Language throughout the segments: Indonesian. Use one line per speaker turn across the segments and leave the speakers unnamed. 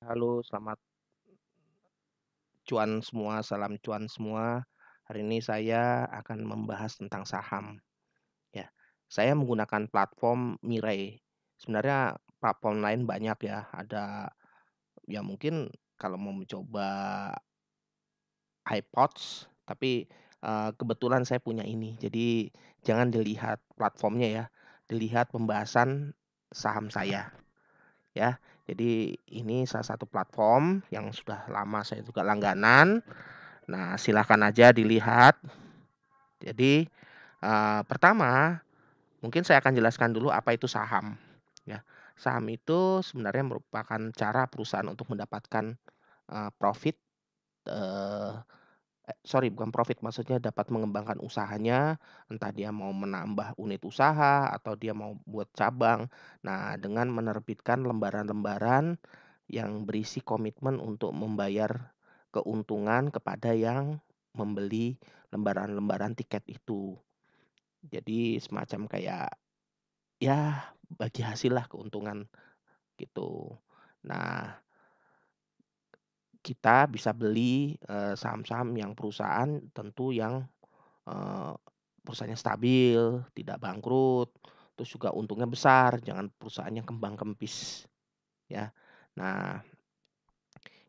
Halo, selamat cuan semua, salam cuan semua. Hari ini saya akan membahas tentang saham, ya. Saya menggunakan platform Mirai. Sebenarnya platform lain banyak ya, ada ya mungkin kalau mau mencoba iPods, tapi, kebetulan saya punya ini. Jadi jangan dilihat platformnya ya, dilihat pembahasan saham saya, ya. Jadi ini salah satu platform yang sudah lama saya juga langganan. Nah, silahkan aja dilihat. Jadi, pertama mungkin saya akan jelaskan dulu apa itu saham, ya. Saham itu sebenarnya merupakan cara perusahaan untuk mendapatkan, profit, eee, sorry bukan profit, maksudnya dapat mengembangkan usahanya, entah dia mau menambah unit usaha atau dia mau buat cabang. Nah, dengan menerbitkan lembaran-lembaran yang berisi komitmen untuk membayar keuntungan kepada yang membeli lembaran-lembaran tiket itu. Jadi semacam kayak, ya bagi hasil lah keuntungan gitu. Nah, kita bisa beli, saham-saham yang perusahaan tentu yang, eee, perusahaannya stabil, tidak bangkrut, terus juga untungnya besar, jangan perusahaan yang kembang kempis, ya. Nah,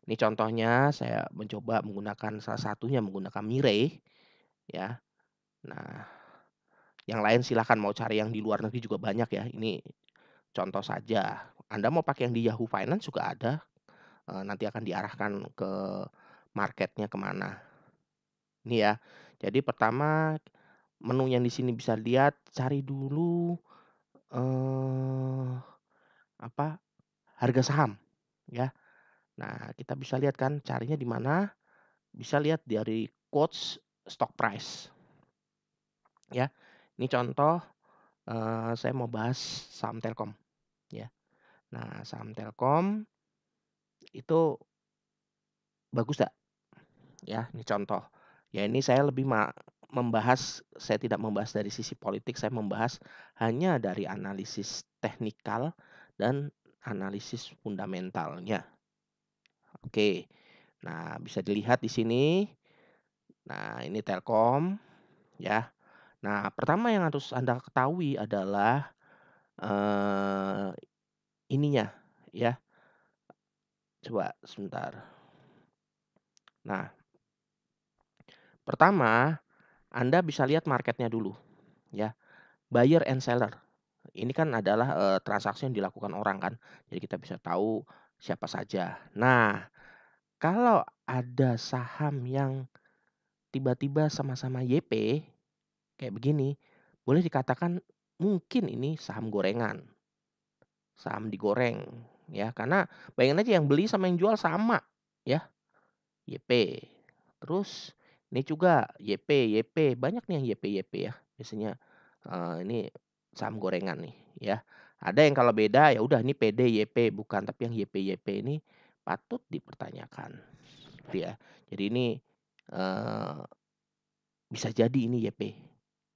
ini contohnya saya mencoba menggunakan salah satunya menggunakan Mirai, ya. Nah, yang lain silahkan mau cari yang di luar negeri juga banyak ya, ini contoh saja. Anda mau pakai yang di Yahoo Finance juga ada, nanti akan diarahkan ke marketnya kemana. Ini ya, jadi pertama menu yang di sini bisa lihat, cari dulu, eee, apa, harga saham, ya. Nah, kita bisa lihat kan carinya di mana, bisa lihat dari quotes stock price, ya. Ini contoh, saya mau bahas saham Telkom, ya. Nah, saham Telkom itu bagus nggak? Ya, ini contoh. Ya ini saya lebih membahas, saya tidak membahas dari sisi politik, saya membahas hanya dari analisis teknikal dan analisis fundamentalnya. Oke. Nah, bisa dilihat di sini. Nah, ini Telkom, ya. Nah, pertama yang harus Anda ketahui adalah, eee, ininya, ya. Coba sebentar. Nah, pertama Anda bisa lihat marketnya dulu, ya. Buyer and seller. Ini kan adalah, transaksi yang dilakukan orang kan, jadi kita bisa tahu siapa saja. Nah, kalau ada saham yang tiba-tiba sama-sama YP, kayak begini, boleh dikatakan mungkin ini saham gorengan, saham digoreng, ya. Karena bayangin aja yang beli sama yang jual sama, ya, YP. Terus ini juga YP, banyak nih yang YP ya, biasanya, ini saham gorengan nih, ya. Ada yang kalau beda, ya udah ini PD, YP, bukan, tapi yang YP ini patut dipertanyakan, gitu ya. Jadi ini, eee, bisa jadi ini YP,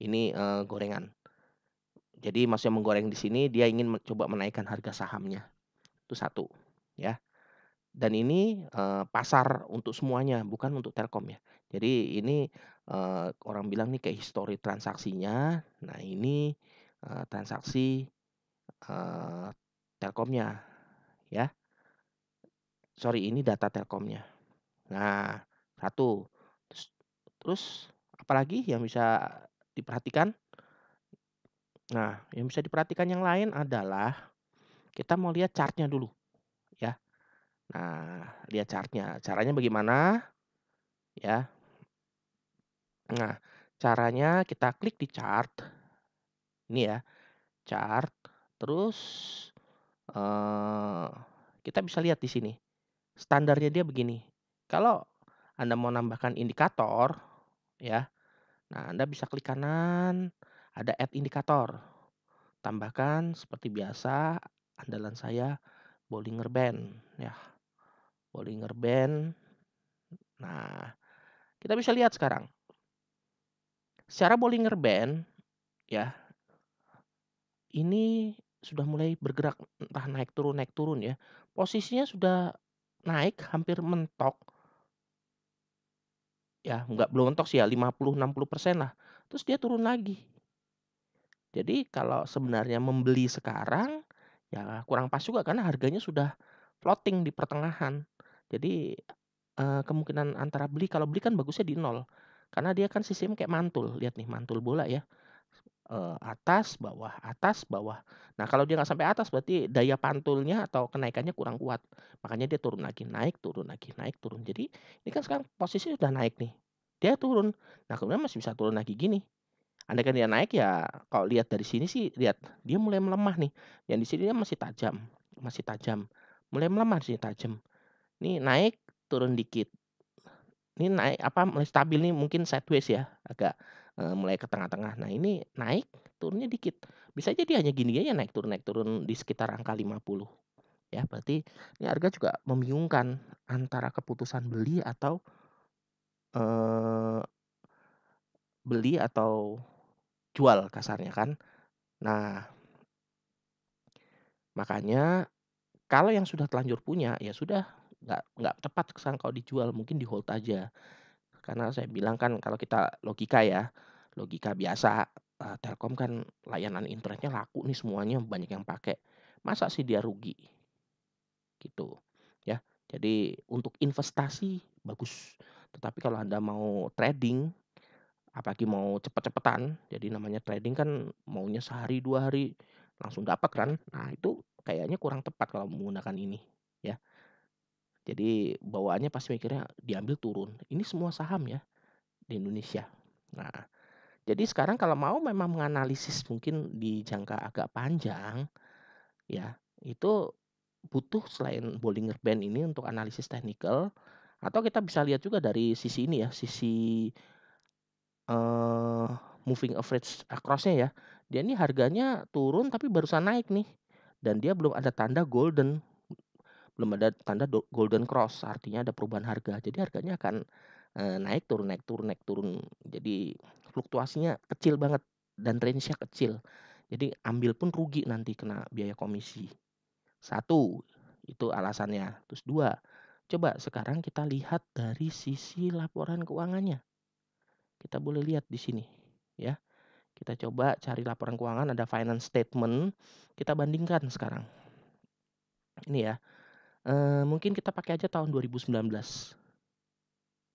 ini, gorengan. Jadi maksudnya menggoreng di sini dia ingin coba menaikkan harga sahamnya, itu satu, ya. Dan ini, pasar untuk semuanya, bukan untuk Telkom ya. Jadi ini, orang bilang nih kayak histori transaksinya. Nah ini, transaksi, eee, Telkomnya, ya. Sorry, ini data Telkomnya. Nah, satu. Terus terus apalagi yang bisa diperhatikan? Nah, yang bisa diperhatikan yang lain adalah kita mau lihat chartnya dulu, ya. Nah, lihat chartnya. Caranya bagaimana? Ya. Nah, caranya kita klik di chart, ini ya, chart, terus, eee, kita bisa lihat di sini, standarnya dia begini. Kalau Anda mau nambahkan indikator, ya, nah Anda bisa klik kanan, ada add indikator, tambahkan seperti biasa andalan saya Bollinger Band, ya, Bollinger Band. Nah, kita bisa lihat sekarang, secara Bollinger Band, ya, ini sudah mulai bergerak entah naik turun ya. Posisinya sudah naik hampir mentok ya, belum mentok sih ya, 50-60% lah, terus dia turun lagi. Jadi kalau sebenarnya membeli sekarang, ya kurang pas juga karena harganya sudah floating di pertengahan. Jadi, kemungkinan antara kalau beli kan bagusnya di nol, karena dia kan sistemnya kayak mantul, lihat nih mantul bola ya, atas, bawah, atas, bawah. Nah kalau dia nggak sampai atas berarti daya pantulnya atau kenaikannya kurang kuat, makanya dia turun lagi, naik, turun lagi, naik, turun. Jadi ini kan sekarang posisinya udah naik nih, dia turun, nah kemudian masih bisa turun lagi gini. Andaikan dia naik ya kalau lihat dari sini sih lihat dia mulai melemah nih, yang di sini dia masih tajam, mulai melemah di sini tajam. Nih naik, turun dikit, ini naik mulai stabil nih mungkin sideways ya, agak, mulai ke tengah-tengah. Nah ini naik, turunnya dikit, bisa jadi hanya gini aja naik turun di sekitar angka 50 ya, berarti ini harga juga membingungkan antara keputusan eee, beli atau jual kasarnya kan. Nah makanya kalau yang sudah terlanjur punya, ya sudah nggak tepat sekarang kalau dijual, mungkin di-hold aja. Karena saya bilang kan kalau kita logika ya, logika biasa, Telkom kan layanan internetnya laku nih semuanya banyak yang pakai, masa sih dia rugi, gitu, ya. Jadi untuk investasi bagus, tetapi kalau Anda mau trading, apalagi mau cepet-cepetan, jadi namanya trading kan maunya sehari, 2 hari langsung dapat kan. Nah itu kayaknya kurang tepat kalau menggunakan ini, ya. Jadi bawaannya pasti mikirnya diambil turun, ini semua saham ya di Indonesia. Nah, jadi sekarang kalau mau memang menganalisis mungkin di jangka agak panjang, ya, itu butuh selain Bollinger Band ini untuk analisis teknikal, atau kita bisa lihat juga dari sisi ini ya, sisi, eee, moving average across-nya ya. Dia ini harganya turun tapi barusan naik nih, dan dia belum ada tanda golden cross, artinya ada perubahan harga. Jadi harganya akan, naik turun naik turun naik turun. Jadi fluktuasinya kecil banget dan range-nya kecil. Jadi ambil pun rugi nanti kena biaya komisi. Satu, itu alasannya. Terus 2, coba sekarang kita lihat dari sisi laporan keuangannya. Kita boleh lihat di sini, ya. Kita coba cari laporan keuangan, ada finance statement, kita bandingkan sekarang. Ini ya, mungkin kita pakai aja tahun 2019,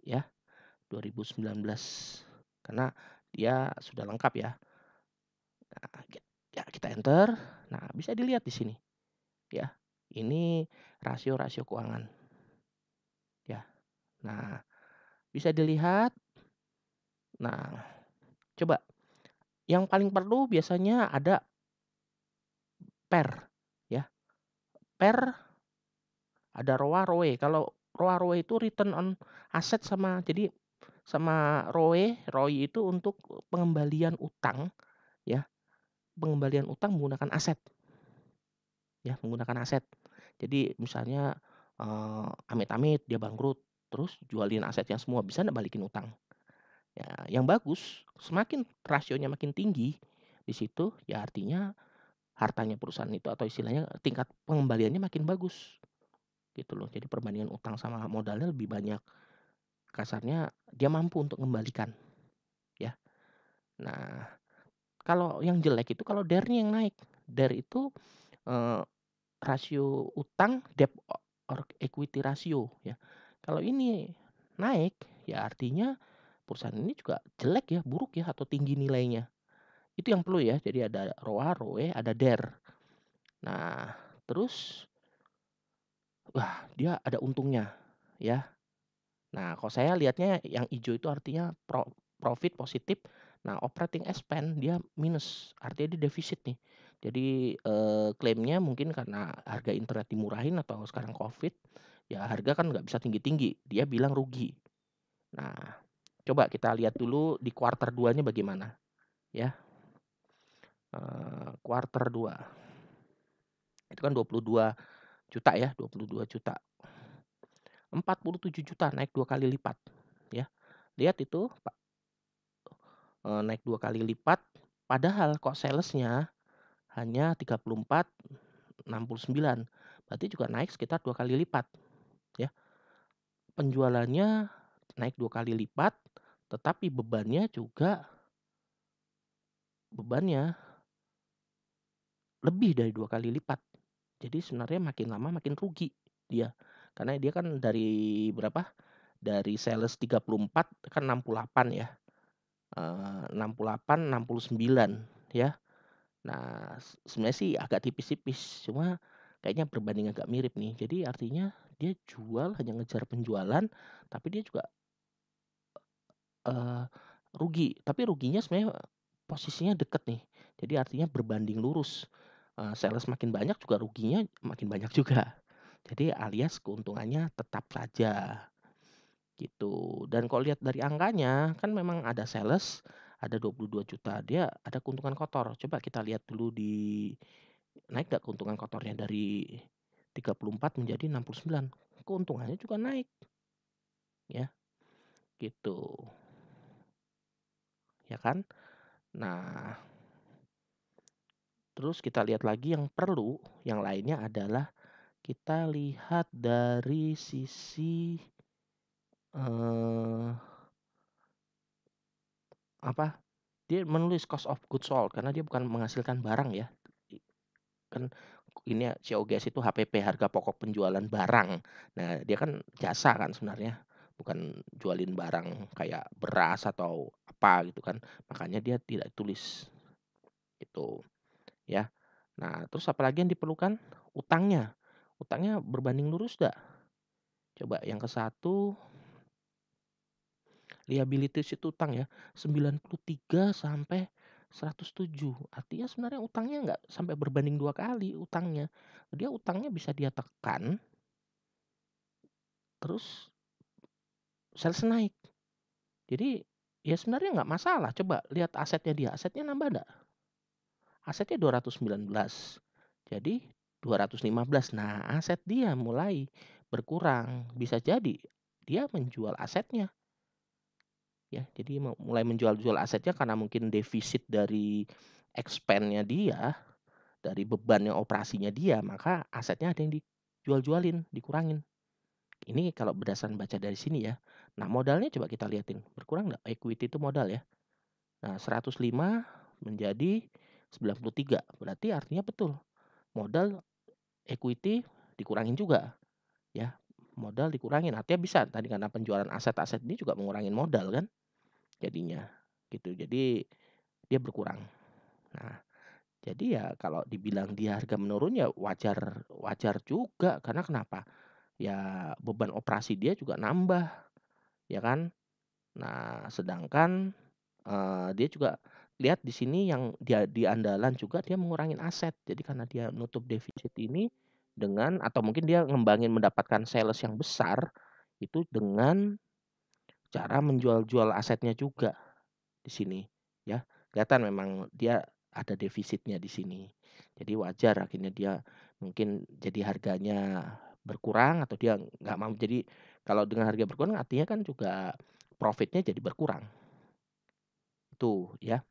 ya, 2019. Karena dia sudah lengkap ya. Nah, ya kita enter. Nah, bisa dilihat di sini, ya. Ini rasio-rasio keuangan, ya. Nah, bisa dilihat. Nah, coba yang paling perlu biasanya ada PER, ya. PER, ada ROA, ROE. Kalau ROA, ROE itu return on asset sama ROE itu untuk pengembalian utang, ya. Pengembalian utang menggunakan aset, ya, menggunakan aset. Jadi misalnya, amit-amit dia bangkrut, terus jualin asetnya semua, bisa nggak balikin utang. Ya yang bagus, semakin rasionya makin tinggi di situ, ya artinya hartanya perusahaan itu atau istilahnya tingkat pengembaliannya makin bagus, gitu loh. Jadi perbandingan utang sama modalnya lebih banyak, kasarnya dia mampu untuk mengembalikan, ya. Nah, kalau yang jelek itu kalau DER-nya yang naik. DER itu, eee, rasio utang debt or equity ratio ya. Kalau ini naik, ya artinya perusahaan ini juga jelek ya, buruk ya, atau tinggi nilainya. Itu yang perlu ya. Jadi ada ROA, ROE, ada DER. Nah, terus wah, dia ada untungnya ya. Nah, kalau saya lihatnya yang hijau itu artinya profit positif. Nah, operating expense dia minus, artinya dia defisit nih. Jadi, klaimnya mungkin karena harga internet dimurahin atau sekarang Covid, ya harga kan nggak bisa tinggi-tinggi, dia bilang rugi. Nah, coba kita lihat dulu di kuartal 2-nya bagaimana ya, kuartal 2 itu kan 22 juta ya, 22 juta, 47 juta naik 2 kali lipat ya. Lihat itu naik 2 kali lipat, padahal kok sales-nya hanya 34,69, berarti juga naik sekitar 2 kali lipat, penjualannya naik 2 kali lipat, tetapi bebannya lebih dari 2 kali lipat. Jadi sebenarnya makin lama makin rugi dia. Karena dia kan dari berapa, dari sales 34 kan 68 ya, 68, 69 ya. Nah, sebenarnya sih agak tipis-tipis, cuma kayaknya berbanding agak mirip nih. Jadi artinya dia jual hanya ngejar penjualan, tapi dia juga, eee, rugi. Tapi ruginya sebenarnya posisinya deket nih. Jadi artinya berbanding lurus, sales makin banyak juga ruginya makin banyak juga. Jadi alias keuntungannya tetap saja, gitu. Dan kalau lihat dari angkanya, kan memang ada sales, ada 22 juta, dia ada keuntungan kotor. Coba kita lihat dulu naik nggak keuntungan kotornya dari 34 menjadi 69, keuntungannya juga naik, ya, gitu, ya kan. Nah, terus kita lihat lagi yang lainnya adalah kita lihat dari sisi, eee, apa, dia menulis cost of goods sold karena dia bukan menghasilkan barang ya. Kan ini ya COGS itu HPP, harga pokok penjualan barang. Nah, dia kan jasa kan sebenarnya, bukan jualin barang kayak beras atau apa gitu kan. Makanya dia tidak tulis gitu ya. Nah, terus apalagi yang diperlukan? Utangnya. Utangnya berbanding lurus nggak? Coba yang ke satu, liabilities itu utang ya, 93 sampai 107. Artinya sebenarnya utangnya nggak sampai berbanding 2 kali utangnya. Dia utangnya bisa dia tekan, terus sales naik. Jadi ya sebenarnya nggak masalah. Coba lihat asetnya dia, asetnya nambah nggak? Asetnya 219, jadi 215. Nah, aset dia mulai berkurang. Bisa jadi dia menjual asetnya. Ya, jadi mulai menjual-jual asetnya karena mungkin defisit dari expand-nya dia, dari bebannya operasinya dia, maka asetnya ada yang dijual-jualin, dikurangin. Ini kalau berdasarkan baca dari sini ya. Nah, modalnya coba kita liatin, berkurang nggak? Equity itu modal ya. Nah, 105 menjadi 93, berarti artinya betul, modal equity dikurangin juga ya. Modal dikurangin, artinya bisa tadi karena penjualan aset-aset ini juga mengurangin modal kan jadinya, gitu. Jadi dia berkurang. Nah, jadi ya kalau dibilang dia harga menurun ya wajar wajar juga, karena kenapa? Ya beban operasi dia juga nambah, ya kan? Nah, sedangkan, dia juga lihat di sini yang dia di andalan juga dia mengurangin aset. Jadi karena dia nutup defisit ini dengan atau mungkin dia ngembangin mendapatkan sales yang besar, itu dengan cara menjual-jual asetnya juga di sini, ya. Kelihatan memang dia ada defisitnya di sini. Jadi wajar akhirnya dia mungkin jadi harganya berkurang atau dia nggak mau, jadi kalau dengan harga berkurang artinya kan juga profitnya jadi berkurang, itu ya.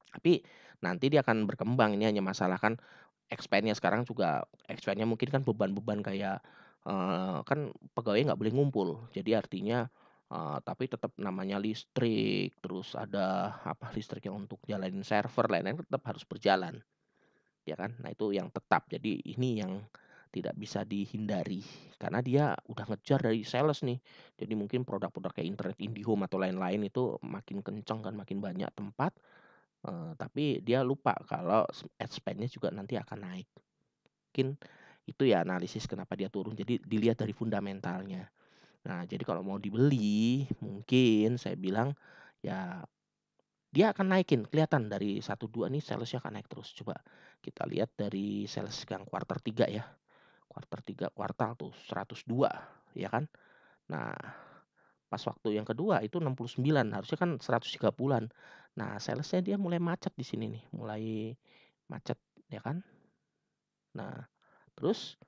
Tapi nanti dia akan berkembang, ini hanya masalah kan expand-nya sekarang juga expand-nya mungkin kan beban-beban kayak, kan pegawai nggak boleh ngumpul. Jadi artinya, tapi tetap namanya listrik, terus ada apa, listrik yang untuk jalanin server, lain-lain tetap harus berjalan, ya kan. Nah itu yang tetap, jadi ini yang tidak bisa dihindari, karena dia udah ngejar dari sales nih. Jadi mungkin produk-produk kayak internet IndiHome atau lain-lain itu makin kenceng kan, makin banyak tempat, tapi dia lupa kalau ad spend-nya juga nanti akan naik. Mungkin itu ya analisis kenapa dia turun, jadi dilihat dari fundamentalnya. Nah, jadi kalau mau dibeli mungkin saya bilang ya dia akan naikin, kelihatan dari 1, 2 nih sales-nya akan naik terus. Coba kita lihat dari sales yang kuartal 3 ya, kuartal 3 kuartal tuh 102 ya kan. Nah, pas waktu yang kedua itu 69, harusnya kan 130-an. Nah, sales-nya dia mulai macet di sini nih, mulai macet ya kan. Nah, terus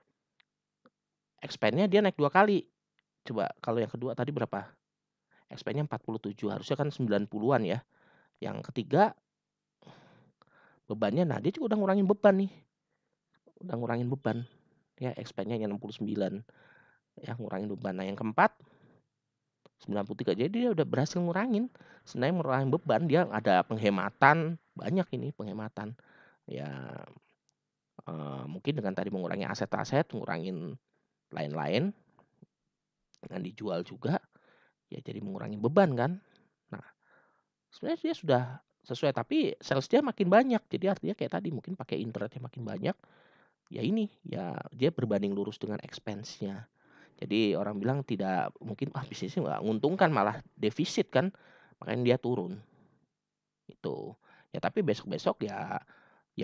expand-nya dia naik 2 kali. Coba kalau yang kedua tadi berapa? Expand-nya 47, harusnya kan 90-an ya. Yang ketiga bebannya, nah dia juga udah ngurangin beban nih, udah ngurangin beban ya, expand-nya yang 69 ya, ngurangin beban. Nah yang keempat 93. Jadi dia udah berhasil ngurangin, sebenarnya ngurangin beban, dia ada penghematan, banyak ini penghematan. Ya, mungkin dengan tadi mengurangi aset-aset, ngurangin lain-lain, dengan dijual juga, ya jadi mengurangi beban kan. Nah, sebenarnya dia sudah sesuai, tapi sales dia makin banyak. Jadi artinya kayak tadi mungkin pakai internetnya makin banyak, ya ini, ya dia berbanding lurus dengan expense-nya. Jadi orang bilang tidak mungkin, "Ah, bisnisnya nggak menguntungkan, malah defisit kan." Makanya dia turun, itu. Ya tapi besok-besok ya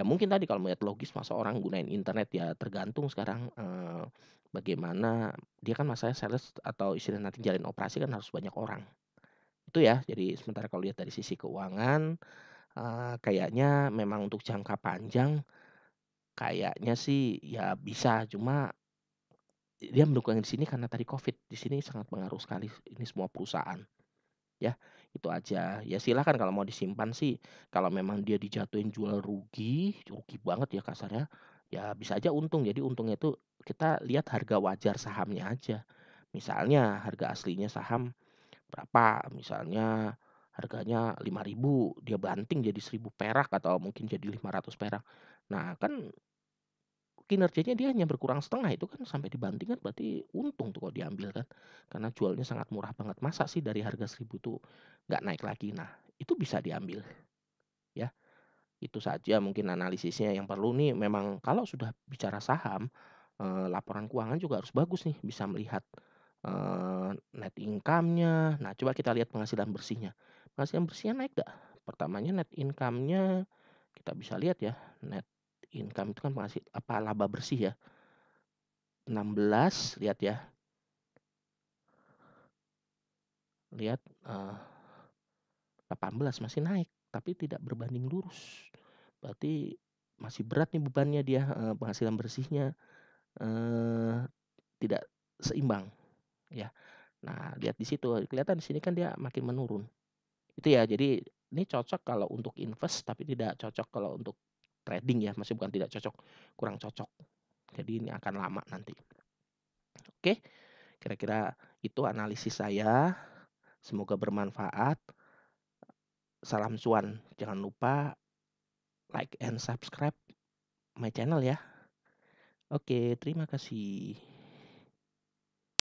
mungkin tadi kalau melihat logis masa orang gunain internet, ya tergantung sekarang, bagaimana dia kan masalahnya sales atau istilah nanti jalin operasi kan harus banyak orang. Itu ya, jadi sementara kalau lihat dari sisi keuangan, kayaknya memang untuk jangka panjang, kayaknya sih ya bisa, cuma dia mendukung di sini karena tadi Covid, di sini sangat pengaruh sekali ini semua perusahaan, ya, itu aja. Ya silakan kalau mau disimpan sih, kalau memang dia dijatuhin jual rugi, rugi banget ya kasarnya, ya bisa aja untung. Jadi untungnya itu kita lihat harga wajar sahamnya aja. Misalnya harga aslinya saham berapa, misalnya harganya 5.000, dia banting jadi 1.000 perak atau mungkin jadi 500 perak. Nah kan kinerjanya dia hanya berkurang setengah, itu kan sampai dibanting kan berarti untung tuh kalau diambil kan. Karena jualnya sangat murah banget. Masa sih dari harga 1.000 tuh nggak naik lagi? Nah, itu bisa diambil ya. Itu saja mungkin analisisnya yang perlu nih, memang kalau sudah bicara saham, laporan keuangan juga harus bagus nih, bisa melihat, net income-nya. Nah, coba kita lihat penghasilan bersihnya. Penghasilan bersihnya naik nggak? Pertamanya net income-nya kita bisa lihat ya, net income itu kan laba bersih ya, 16, lihat ya, lihat, 18 masih naik, tapi tidak berbanding lurus. Berarti masih berat nih bebannya dia, penghasilan bersihnya, eee, tidak seimbang ya. Nah, lihat di situ, kelihatan di sini kan dia makin menurun. Itu ya, jadi ini cocok kalau untuk invest, tapi tidak cocok kalau untuk trading ya, masih bukan tidak cocok, kurang cocok. Jadi ini akan lama nanti. Oke, kira-kira itu analisis saya, semoga bermanfaat. Salam cuan, jangan lupa like and subscribe my channel ya. Oke, terima kasih.